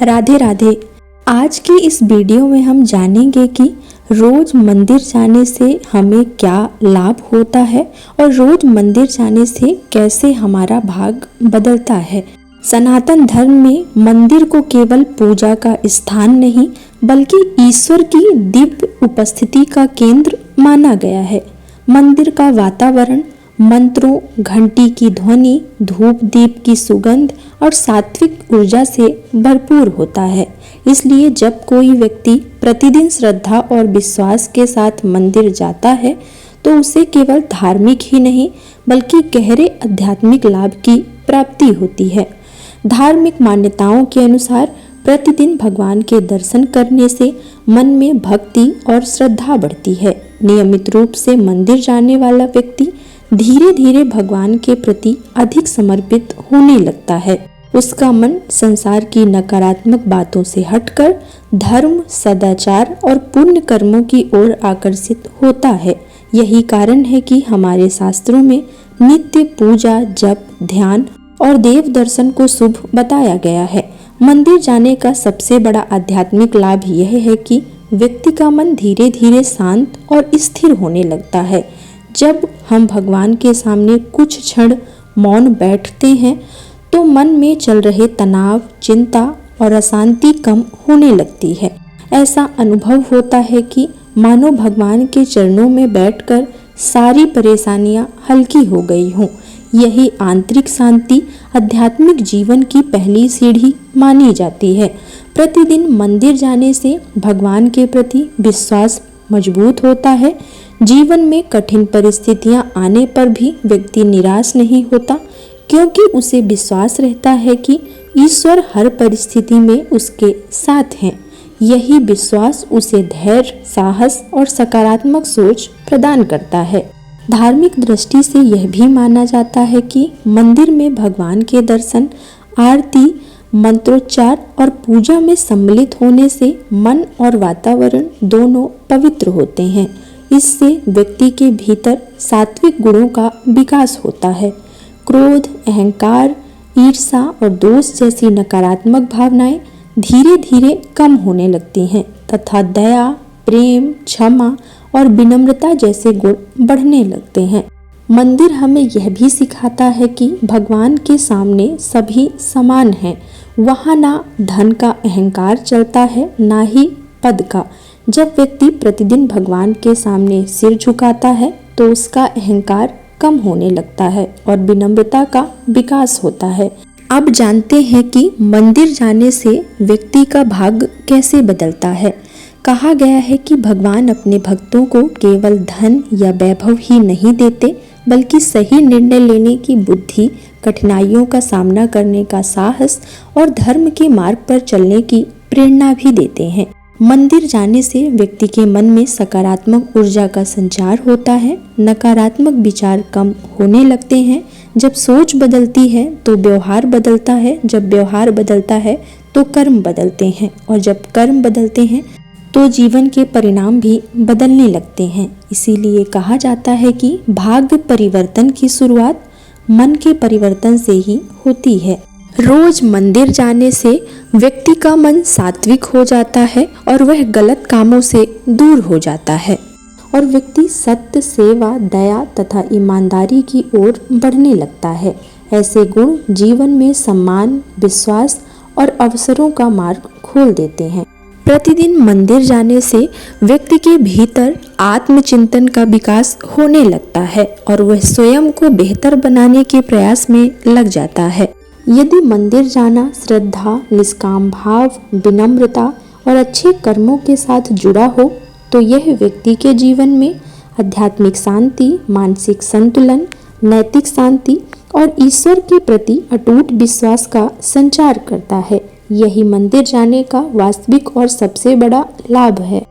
राधे राधे। आज की इस वीडियो में हम जानेंगे कि रोज मंदिर जाने से हमें क्या लाभ होता है और रोज मंदिर जाने से कैसे हमारा भाग बदलता है। सनातन धर्म में मंदिर को केवल पूजा का स्थान नहीं बल्कि ईश्वर की दिव्य उपस्थिति का केंद्र माना गया है। मंदिर का वातावरण मंत्रों, घंटी की ध्वनि, धूप दीप की सुगंध और सात्विक ऊर्जा से भरपूर होता है। इसलिए जब कोई व्यक्ति प्रतिदिन श्रद्धा और विश्वास के साथ मंदिर जाता है तो उसे केवल धार्मिक ही नहीं बल्कि गहरे आध्यात्मिक लाभ की प्राप्ति होती है। धार्मिक मान्यताओं के अनुसार प्रतिदिन भगवान के दर्शन करने से मन में भक्ति और श्रद्धा बढ़ती है। नियमित रूप से मंदिर जाने वाला व्यक्ति धीरे धीरे भगवान के प्रति अधिक समर्पित होने लगता है। उसका मन संसार की नकारात्मक बातों से हटकर धर्म, सदाचार और पुण्य कर्मों की ओर आकर्षित होता है। यही कारण है कि हमारे शास्त्रों में नित्य पूजा, जप, ध्यान और देव दर्शन को शुभ बताया गया है। मंदिर जाने का सबसे बड़ा आध्यात्मिक लाभ यह है कि व्यक्ति का मन धीरे धीरे शांत और स्थिर होने लगता है। जब हम भगवान के सामने कुछ क्षण मौन बैठते हैं तो मन में चल रहे तनाव, चिंता और अशांति कम होने लगती है। ऐसा अनुभव होता है कि मानो भगवान के चरणों में बैठकर सारी परेशानियां हल्की हो गई हों। यही आंतरिक शांति आध्यात्मिक जीवन की पहली सीढ़ी मानी जाती है। प्रतिदिन मंदिर जाने से भगवान के प्रति विश्वास मजबूत होता है। जीवन में कठिन परिस्थितियां आने पर भी व्यक्ति निराश नहीं होता क्योंकि उसे विश्वास रहता है कि ईश्वर हर परिस्थिति में उसके साथ हैं। यही विश्वास उसे धैर्य, साहस और सकारात्मक सोच प्रदान करता है। धार्मिक दृष्टि से यह भी माना जाता है कि मंदिर में भगवान के दर्शन, आरती, मंत्रोच्चार और पूजा में सम्मिलित होने से मन और वातावरण दोनों पवित्र होते हैं। इससे व्यक्ति के भीतर सात्विक गुणों का विकास होता है। क्रोध, अहंकार, ईर्ष्या और दोष जैसी नकारात्मक भावनाएं धीरे धीरे कम होने लगती हैं तथा दया, प्रेम, क्षमा और विनम्रता जैसे गुण बढ़ने लगते हैं। मंदिर हमें यह भी सिखाता है कि भगवान के सामने सभी समान हैं। वहाँ ना धन का अहंकार चलता है, ना ही पद का। जब व्यक्ति प्रतिदिन भगवान के सामने सिर झुकाता है तो उसका अहंकार कम होने लगता है और विनम्रता का विकास होता है। अब जानते हैं कि मंदिर जाने से व्यक्ति का भाग्य कैसे बदलता है। कहा गया है कि भगवान अपने भक्तों को केवल धन या वैभव ही नहीं देते बल्कि सही निर्णय लेने की बुद्धि, कठिनाइयों का सामना करने का साहस और धर्म के मार्ग पर चलने की प्रेरणा भी देते हैं। मंदिर जाने से व्यक्ति के मन में सकारात्मक ऊर्जा का संचार होता है। नकारात्मक विचार कम होने लगते हैं। जब सोच बदलती है तो व्यवहार बदलता है, जब व्यवहार बदलता है तो कर्म बदलते हैं और जब कर्म बदलते हैं तो जीवन के परिणाम भी बदलने लगते हैं। इसीलिए कहा जाता है कि भाग्य परिवर्तन की शुरुआत मन के परिवर्तन से ही होती है। रोज मंदिर जाने से व्यक्ति का मन सात्विक हो जाता है और वह गलत कामों से दूर हो जाता है और व्यक्ति सत्य, सेवा, दया तथा ईमानदारी की ओर बढ़ने लगता है। ऐसे गुण जीवन में सम्मान, विश्वास और अवसरों का मार्ग खोल देते हैं। प्रतिदिन मंदिर जाने से व्यक्ति के भीतर आत्मचिंतन का विकास होने लगता है और वह स्वयं को बेहतर बनाने के प्रयास में लग जाता है। यदि मंदिर जाना श्रद्धा, निष्काम भाव, विनम्रता और अच्छे कर्मों के साथ जुड़ा हो तो यह व्यक्ति के जीवन में आध्यात्मिक शांति, मानसिक संतुलन, नैतिक शांति और ईश्वर के प्रति अटूट विश्वास का संचार करता है। यही मंदिर जाने का वास्तविक और सबसे बड़ा लाभ है।